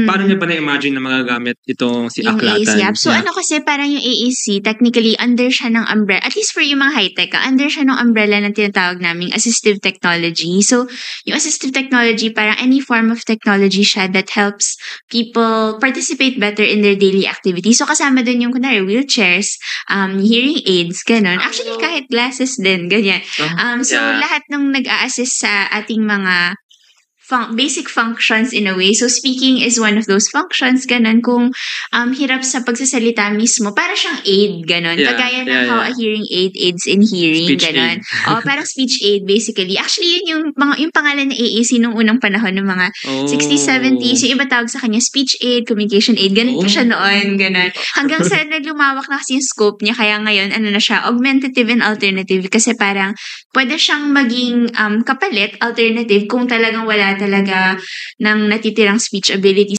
Paano niyo ba na-imagine na magagamit itong si Yung AAC Aklatan? app. So, Yeah. kasi parang yung AAC, technically, under siya ng umbrella, at least for yung mga high-tech, under siya ng umbrella na tinatawag naming assistive technology. So, yung assistive technology, parang any form of technology siya that helps people participate better in their daily activities. So, kasama dun yung, kunwari, wheelchairs, hearing aids, ganun. Actually, kahit glasses din, ganyan. So, lahat ng nag-a-assist sa ating mga basic functions in a way. So, speaking is one of those functions, ganun. Kung hirap sa pagsasalita mismo, para siyang aid, ganun. Kagaya ng how a hearing aid aids in hearing, Speech ganun. aid. Parang speech aid, basically. Actually, yun yung pangalan ng AAC nung unang panahon ng mga 60s, 70s. Yung iba tawag sa kanya speech aid, communication aid, ganun pa siya noon, ganun. Hanggang sa naglumawak na kasi yung scope niya, kaya ngayon, ano na siya, augmentative and alternative. Kasi parang, pwede siyang maging kapalit, alternative, kung talagang wala talaga ng natitirang speech ability